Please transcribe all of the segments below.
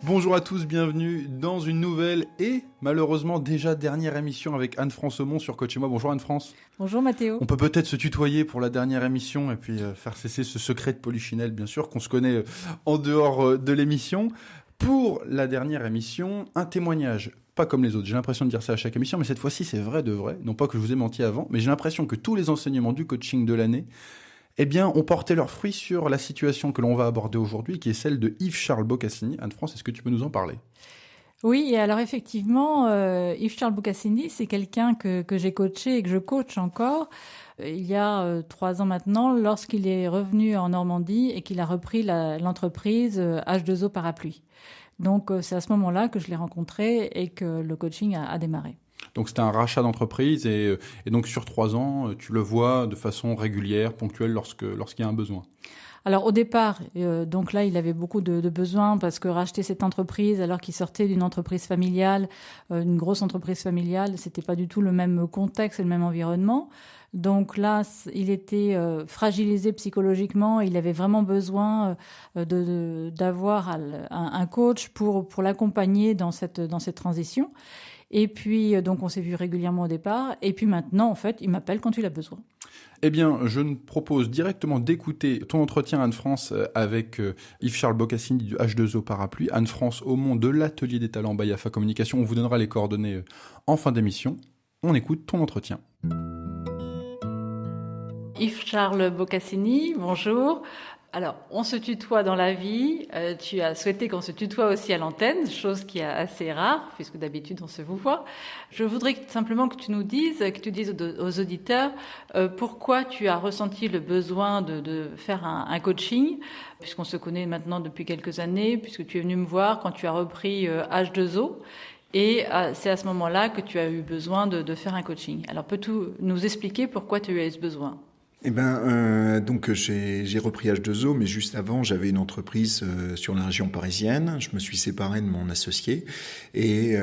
Bonjour à tous, bienvenue dans une nouvelle et malheureusement déjà dernière émission avec Anne-France Aumont sur Coach et moi. Bonjour Anne-France. Bonjour Mathéo. On peut peut-être se tutoyer pour la dernière émission et puis faire cesser ce secret de Polichinelle, bien sûr, qu'on se connaît en dehors de l'émission. Pour la dernière émission, un témoignage, pas comme les autres. J'ai l'impression de dire ça à chaque émission, mais cette fois-ci c'est vrai de vrai. Non pas que je vous ai menti avant, mais j'ai l'impression que tous les enseignements du coaching de l'année ont porté leurs fruits sur la situation que l'on va aborder aujourd'hui, qui est celle de Yves-Charles Boccassini. Anne-France, est-ce que tu peux nous en parler ? Oui, et alors effectivement, Yves-Charles Boccassini, c'est quelqu'un que j'ai coaché et que je coach encore il y a 3 ans maintenant, lorsqu'il est revenu en Normandie et qu'il a repris l'entreprise H2O Parapluie. Donc c'est à ce moment-là que je l'ai rencontré et que le coaching a démarré. Donc c'était un rachat d'entreprise et donc sur 3 ans, tu le vois de façon régulière, ponctuelle lorsqu'il y a un besoin. Alors au départ, donc là, il avait beaucoup de besoins parce que racheter cette entreprise alors qu'il sortait d'une entreprise familiale, une grosse entreprise familiale, c'était pas du tout le même contexte et le même environnement. Donc là, il était fragilisé psychologiquement. Il avait vraiment besoin d'avoir un coach pour l'accompagner dans cette transition. Et puis, donc, on s'est vu régulièrement au départ. Et puis maintenant, en fait, il m'appelle quand il a besoin. Eh bien, je nous propose directement d'écouter ton entretien, Anne-France, avec Yves-Charles Boccassini du H2O Parapluie, Anne-France Aumont de l'Atelier des Talents by AFA Communication. On vous donnera les coordonnées en fin d'émission. On écoute ton entretien. Yves-Charles Boccassini, bonjour. Alors, on se tutoie dans la vie. Tu as souhaité qu'on se tutoie aussi à l'antenne, chose qui est assez rare, puisque d'habitude on se vous voit. Je voudrais simplement que tu nous dises, aux auditeurs, pourquoi tu as ressenti le besoin de faire un coaching, puisqu'on se connaît maintenant depuis quelques années, puisque tu es venu me voir quand tu as repris H2O. Et c'est à ce moment-là que tu as eu besoin de faire un coaching. Alors, peux-tu nous expliquer pourquoi tu as eu ce besoin ? Donc j'ai repris H2O, mais juste avant j'avais une entreprise sur la région parisienne. Je me suis séparé de mon associé et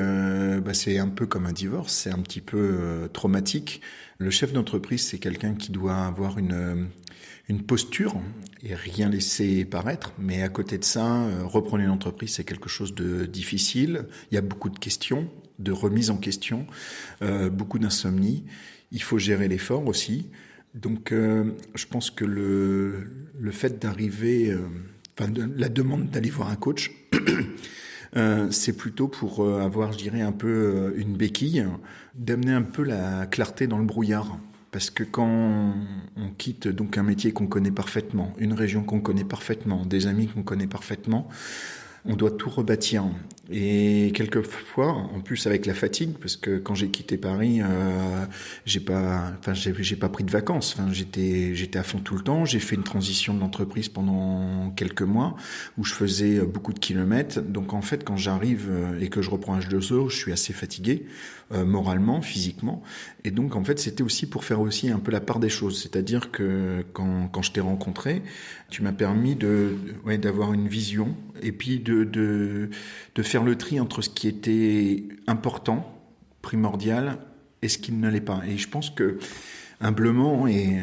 c'est un peu comme un divorce, c'est un petit peu traumatique. Le chef d'entreprise, c'est quelqu'un qui doit avoir une posture et rien laisser paraître, mais à côté de ça, reprendre une entreprise, c'est quelque chose de difficile. Il y a beaucoup de questions, de remise en question, beaucoup d'insomnie. Il faut gérer l'effort aussi. Donc, je pense que le fait d'arriver, la demande d'aller voir un coach, c'est plutôt pour avoir, je dirais, un peu une béquille, d'amener un peu la clarté dans le brouillard. Parce que quand on quitte donc un métier qu'on connaît parfaitement, une région qu'on connaît parfaitement, des amis qu'on connaît parfaitement, on doit tout rebâtir. Et quelquefois, en plus avec la fatigue, parce que quand j'ai quitté Paris, j'ai pas pris de vacances. J'étais à fond tout le temps. J'ai fait une transition de l'entreprise pendant quelques mois où je faisais beaucoup de kilomètres. Donc en fait, quand j'arrive et que je reprends H2O, je suis assez fatigué, moralement, physiquement. Et donc en fait, c'était aussi pour faire aussi un peu la part des choses. C'est-à-dire que quand je t'ai rencontré, tu m'as permis d'avoir une vision et puis de faire le tri entre ce qui était important, primordial, et ce qui ne l'est pas. Et je pense que, humblement et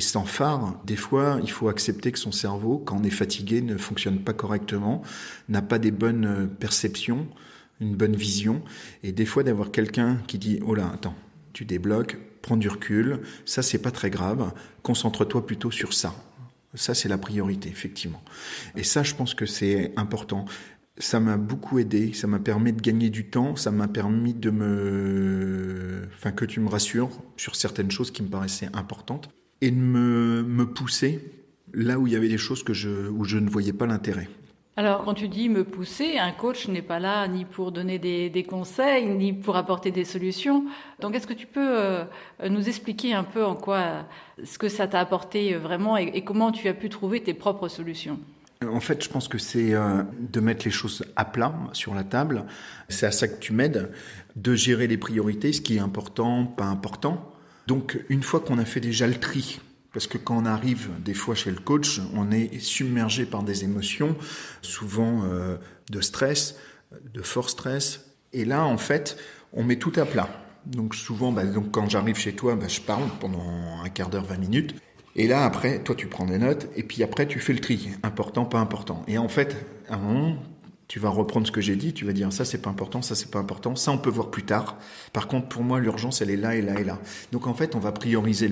sans phare, des fois, il faut accepter que son cerveau, quand on est fatigué, ne fonctionne pas correctement, n'a pas des bonnes perceptions, une bonne vision. Et des fois, d'avoir quelqu'un qui dit « Oh là, attends, tu débloques, prends du recul, ça, c'est pas très grave, concentre-toi plutôt sur ça. » Ça, c'est la priorité, effectivement. Et ça, je pense que c'est important. Ça m'a beaucoup aidé, ça m'a permis de gagner du temps, ça m'a permis que tu me rassures sur certaines choses qui me paraissaient importantes et de me pousser là où il y avait des choses où je ne voyais pas l'intérêt. Alors, quand tu dis me pousser, un coach n'est pas là ni pour donner des conseils, ni pour apporter des solutions. Donc, est-ce que tu peux nous expliquer un peu en quoi, ce que ça t'a apporté vraiment et comment tu as pu trouver tes propres solutions ? En fait, je pense que c'est de mettre les choses à plat sur la table. C'est à ça que tu m'aides, de gérer les priorités, ce qui est important, pas important. Donc, une fois qu'on a fait déjà le tri, parce que quand on arrive des fois chez le coach, on est submergé par des émotions, souvent de stress, de fort stress. Et là, en fait, on met tout à plat. Donc souvent, quand j'arrive chez toi, je parle pendant un quart d'heure, 20 minutes. Et là, après, toi, tu prends des notes, et puis après, tu fais le tri. Important, pas important. Et en fait, à un moment, tu vas reprendre ce que j'ai dit, tu vas dire ça, c'est pas important, ça, c'est pas important, ça, on peut voir plus tard. Par contre, pour moi, l'urgence, elle est là et là et là. Donc, en fait, on va prioriser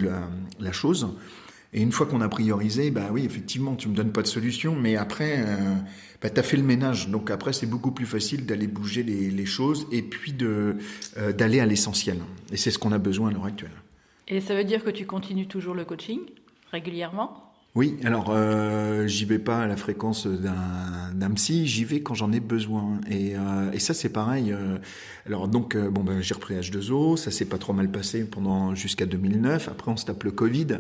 la chose. Et une fois qu'on a priorisé, bah oui, effectivement, tu me donnes pas de solution, mais après, t'as fait le ménage. Donc après, c'est beaucoup plus facile d'aller bouger les choses et puis d'aller à l'essentiel. Et c'est ce qu'on a besoin à l'heure actuelle. Et ça veut dire que tu continues toujours le coaching régulièrement ? Oui, alors j'y vais pas à la fréquence d'un psy, j'y vais quand j'en ai besoin. Et ça c'est pareil. Alors donc j'ai repris H2O, ça s'est pas trop mal passé jusqu'à 2009. Après on se tape le Covid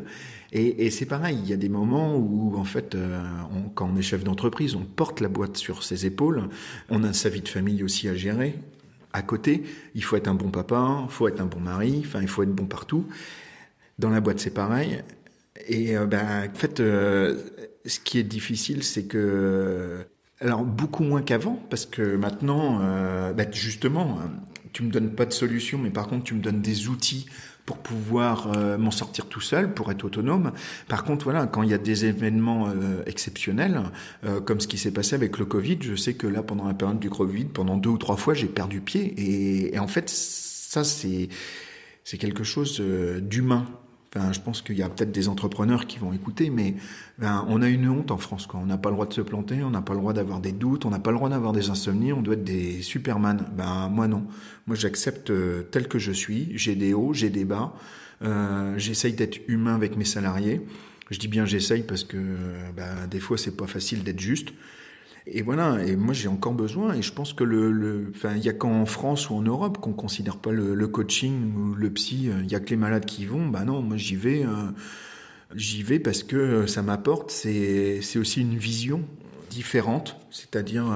et c'est pareil. Il y a des moments où en fait quand on est chef d'entreprise, on porte la boîte sur ses épaules. On a sa vie de famille aussi à gérer. À côté, il faut être un bon papa, il faut être un bon mari. Enfin, il faut être bon partout. Dans la boîte c'est pareil. Et en fait, ce qui est difficile, c'est que, alors beaucoup moins qu'avant, parce que maintenant, justement, tu me donnes pas de solution, mais par contre, tu me donnes des outils pour pouvoir m'en sortir tout seul, pour être autonome. Par contre, voilà, quand il y a des événements exceptionnels, comme ce qui s'est passé avec le Covid, je sais que là, pendant la période du Covid, pendant 2 ou 3 fois, j'ai perdu pied. Et en fait, ça, c'est quelque chose d'humain. Enfin, je pense qu'il y a peut-être des entrepreneurs qui vont écouter, mais on a une honte en France, quoi. On n'a pas le droit de se planter, on n'a pas le droit d'avoir des doutes, on n'a pas le droit d'avoir des insomnies, on doit être des Superman. Moi non. Moi j'accepte tel que je suis, j'ai des hauts, j'ai des bas, j'essaye d'être humain avec mes salariés. Je dis bien j'essaye parce que des fois c'est pas facile d'être juste. Et voilà, et moi j'ai encore besoin, et je pense que il y a qu'en France ou en Europe qu'on considère pas le coaching ou le psy, il y a que les malades qui y vont. Non, moi j'y vais parce que ça m'apporte, c'est aussi une vision différente, c'est-à-dire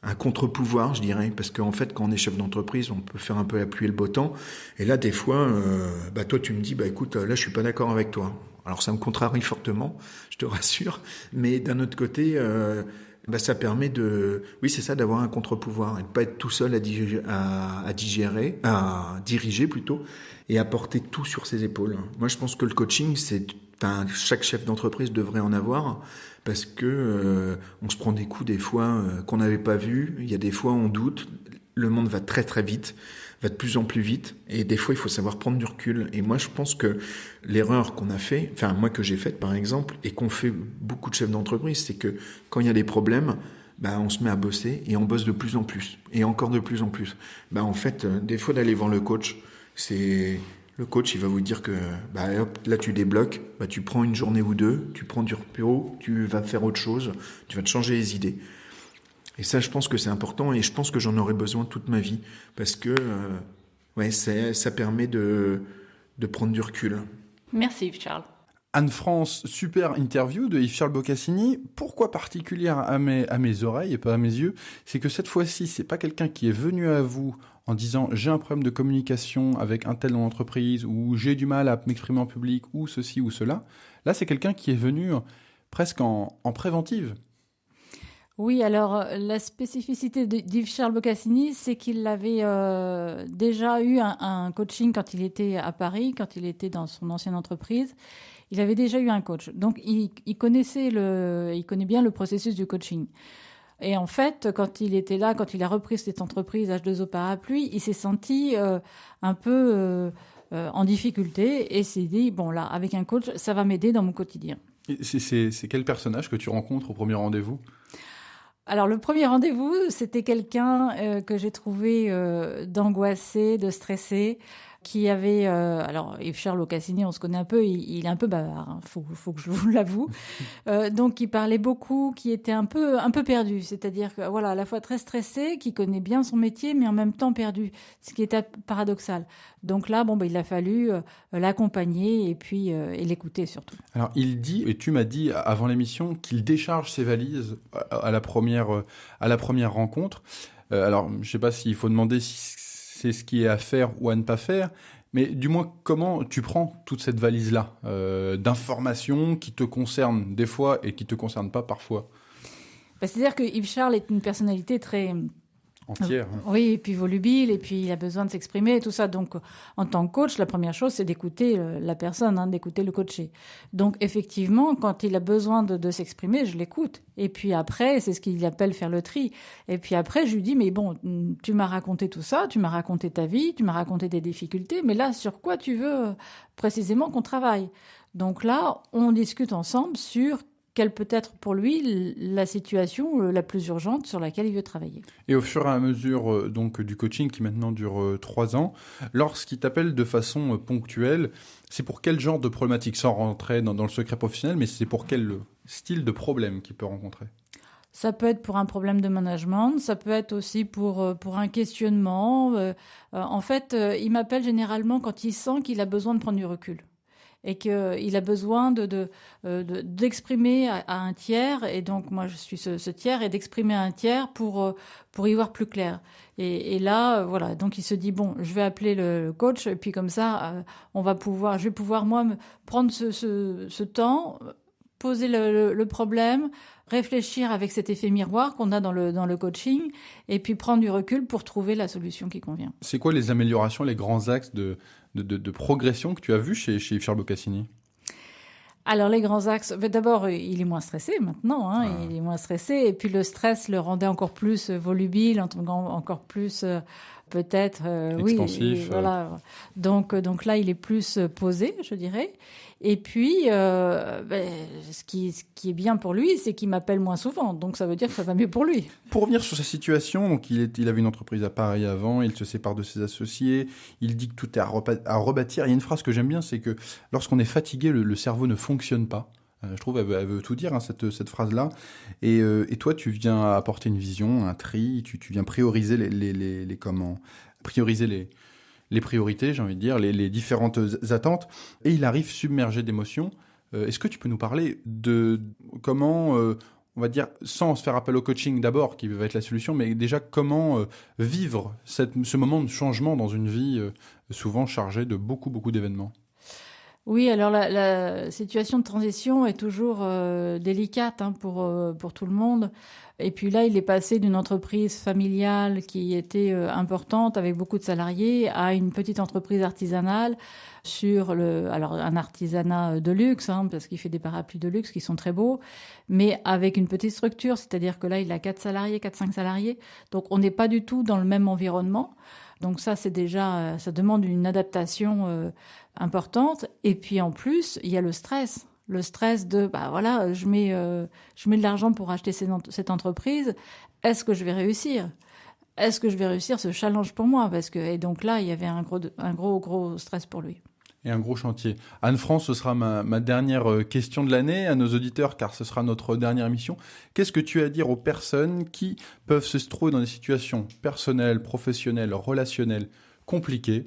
un contre-pouvoir, je dirais, parce qu'en fait quand on est chef d'entreprise, on peut faire un peu la pluie et le beau temps, et là des fois, toi tu me dis, écoute, là je suis pas d'accord avec toi. Alors ça me contrarie fortement, je te rassure, mais d'un autre côté, ça permet d'avoir un contre-pouvoir et de pas être tout seul à diriger plutôt, et à porter tout sur ses épaules. Moi, je pense que le coaching, chaque chef d'entreprise devrait en avoir, parce que on se prend des coups des fois qu'on n'avait pas vus. Il y a des fois on doute. Le monde va très très vite, va de plus en plus vite, et des fois il faut savoir prendre du recul. Et moi je pense que l'erreur qu'on a fait, enfin moi que j'ai faite par exemple, et qu'ont fait beaucoup de chefs d'entreprise, c'est que quand il y a des problèmes, on se met à bosser, et on bosse de plus en plus, et encore de plus en plus. En fait, des fois d'aller voir le coach, c'est... Le coach, il va vous dire que hop, là tu débloques, tu prends une journée ou deux, tu prends du repos, tu vas faire autre chose, tu vas te changer les idées. Et ça, je pense que c'est important, et je pense que j'en aurai besoin toute ma vie, parce que ça permet de prendre du recul. Merci Yves-Charles. Anne-France, super interview de Yves-Charles Boccassini. Pourquoi particulière à mes oreilles et pas à mes yeux ? C'est que cette fois-ci, c'est pas quelqu'un qui est venu à vous en disant « j'ai un problème de communication avec un tel dans l'entreprise » ou « j'ai du mal à m'exprimer en public » ou ceci ou cela. Là, c'est quelqu'un qui est venu presque en préventive. Oui, alors la spécificité d'Yves-Charles Boccassini, c'est qu'il avait déjà eu un coaching quand il était à Paris, quand il était dans son ancienne entreprise. Il avait déjà eu un coach. Donc, il connaît bien le processus du coaching. Et en fait, quand il était là, quand il a repris cette entreprise H2O Parapluie, il s'est senti un peu en difficulté et s'est dit, bon là, avec un coach, ça va m'aider dans mon quotidien. Et c'est quel personnage que tu rencontres au premier rendez-vous ? Alors, le premier rendez-vous, c'était quelqu'un que j'ai trouvé d'angoissé, de stressé, qui avait... alors, Yves-Charles Boccassini, on se connaît un peu, il est un peu bavard, hein, faut que je vous l'avoue. Donc, il parlait beaucoup, qui était un peu perdu. C'est-à-dire que, voilà, à la fois très stressé, qui connaît bien son métier, mais en même temps perdu, ce qui était paradoxal. Donc là, il a fallu l'accompagner et puis et l'écouter surtout. Alors, il dit, et tu m'as dit avant l'émission, qu'il décharge ses valises à la première rencontre. Alors, je ne sais pas s'il faut demander si c'est ce qui est à faire ou à ne pas faire, mais du moins, comment tu prends toute cette valise-là d'informations qui te concernent des fois et qui ne te concernent pas parfois ? C'est-à-dire que Yves-Charles est une personnalité très entière. Oui, et puis volubile, et puis il a besoin de s'exprimer et tout ça. Donc, en tant que coach, la première chose, c'est d'écouter la personne, d'écouter le coaché. Donc, effectivement, quand il a besoin de s'exprimer, je l'écoute. Et puis après, c'est ce qu'il appelle faire le tri. Et puis après, je lui dis, mais bon, tu m'as raconté tout ça, tu m'as raconté ta vie, tu m'as raconté tes difficultés, mais là, sur quoi tu veux précisément qu'on travaille ? Donc là, on discute ensemble sur quelle peut être pour lui la situation la plus urgente sur laquelle il veut travailler. Et au fur et à mesure donc du coaching qui maintenant dure 3 ans, lorsqu'il t'appelle de façon ponctuelle, c'est pour quel genre de problématique, sans rentrer dans le secret professionnel, mais c'est pour quel style de problème qu'il peut rencontrer ? Ça peut être pour un problème de management, ça peut être aussi pour un questionnement. En fait, il m'appelle généralement quand il sent qu'il a besoin de prendre du recul. Et qu'il a besoin d'exprimer à un tiers, et donc moi je suis ce tiers, et d'exprimer à un tiers pour y voir plus clair. Et là, voilà, donc il se dit, bon, je vais appeler le coach, et puis comme ça, je vais pouvoir moi prendre ce temps, poser le problème, réfléchir avec cet effet miroir qu'on a dans le coaching, et puis prendre du recul pour trouver la solution qui convient. C'est quoi les améliorations, les grands axes de progression que tu as vus chez Yves Charles Boccassini ? Alors, les grands axes, d'abord, il est moins stressé maintenant, il est moins stressé, et puis le stress le rendait encore plus volubile, encore plus peut-être expansif. Oui, voilà. Donc là, il est plus posé, je dirais. Et puis, ce qui est bien pour lui, c'est qu'il m'appelle moins souvent. Donc, ça veut dire que ça va mieux pour lui. Pour revenir sur sa situation, donc il avait une entreprise à Paris avant, il se sépare de ses associés, il dit que tout est à rebâtir. Il y a une phrase que j'aime bien, c'est que lorsqu'on est fatigué, le cerveau ne fonctionne pas. Je trouve elle veut tout dire, cette phrase-là. Et toi, tu viens apporter une vision, un tri, tu viens prioriser les priorités, j'ai envie de dire, les différentes attentes, et il arrive submergé d'émotions. Est-ce que tu peux nous parler de comment, on va dire, sans se faire appel au coaching d'abord, qui va être la solution, mais déjà comment vivre ce moment de changement dans une vie souvent chargée de beaucoup, beaucoup d'événements ? Oui, alors la situation de transition est toujours délicate pour tout le monde. Et puis là, il est passé d'une entreprise familiale qui était importante avec beaucoup de salariés à une petite entreprise artisanale alors un artisanat de luxe, parce qu'il fait des parapluies de luxe qui sont très beaux, mais avec une petite structure, c'est-à-dire que là, il a 4-5 salariés. Donc, on n'est pas du tout dans le même environnement. Donc ça, ça demande une adaptation importante. Et puis en plus, il y a le stress. Le stress de, je mets de l'argent pour acheter cette entreprise. Est-ce que je vais réussir ? Est-ce que je vais réussir ce challenge pour moi ? Et donc là, il y avait un gros stress pour lui. Et un gros chantier. Anne-France, ce sera ma dernière question de l'année à nos auditeurs, car ce sera notre dernière émission. Qu'est-ce que tu as à dire aux personnes qui peuvent se trouver dans des situations personnelles, professionnelles, relationnelles compliquées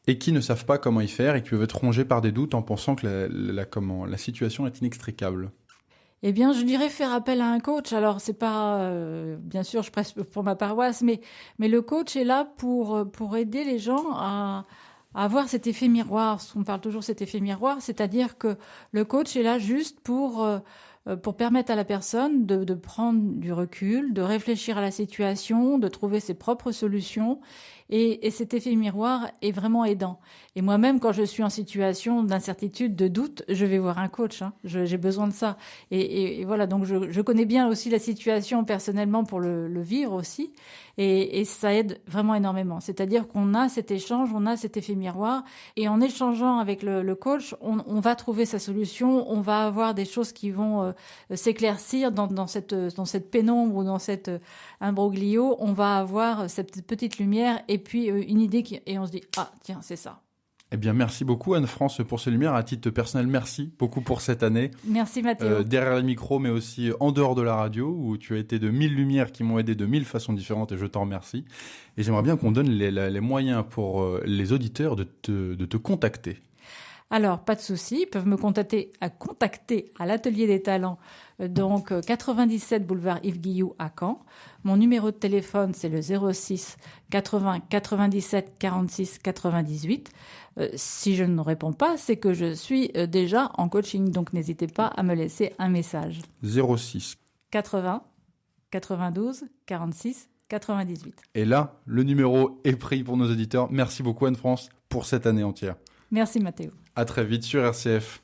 et qui ne savent pas comment y faire et qui peuvent être rongées par des doutes en pensant que la situation est inextricable ? Eh bien, je dirais faire appel à un coach. Alors, c'est pas, bien sûr, je presse pour ma paroisse, mais le coach est là pour aider les gens à avoir cet effet miroir. On parle toujours de cet effet miroir, c'est-à-dire que le coach est là juste pour permettre à la personne de prendre du recul, de réfléchir à la situation, de trouver ses propres solutions. Et cet effet miroir est vraiment aidant. Et moi-même, quand je suis en situation d'incertitude, de doute, je vais voir un coach. J'ai besoin de ça. Et voilà, donc je connais bien aussi la situation personnellement pour le vivre aussi. Et ça aide vraiment énormément. C'est-à-dire qu'on a cet échange, on a cet effet miroir. Et en échangeant avec le coach, on va trouver sa solution. On va avoir des choses qui vont s'éclaircir dans cette pénombre ou dans cet imbroglio. On va avoir cette petite lumière et puis une idée et on se dit « Ah, tiens, c'est ça ». Eh bien, merci beaucoup Anne-France pour ces lumières. À titre personnel, merci beaucoup pour cette année. Merci Mathéo. Derrière le micro, mais aussi en dehors de la radio, où tu as été de 1000 lumières qui m'ont aidé de 1000 façons différentes, et je t'en remercie. Et j'aimerais bien qu'on donne les moyens pour les auditeurs de te contacter. Alors, pas de souci, ils peuvent me contacter à l'Atelier des Talents, donc 97 boulevard Yves Guilloux à Caen. Mon numéro de téléphone, c'est le 06 80 97 46 98. Si je ne réponds pas, c'est que je suis déjà en coaching, donc n'hésitez pas à me laisser un message. 06 80 92 46 98. Et là, le numéro est pris pour nos auditeurs. Merci beaucoup Anne-France pour cette année entière. Merci Mathéo. À très vite sur RCF.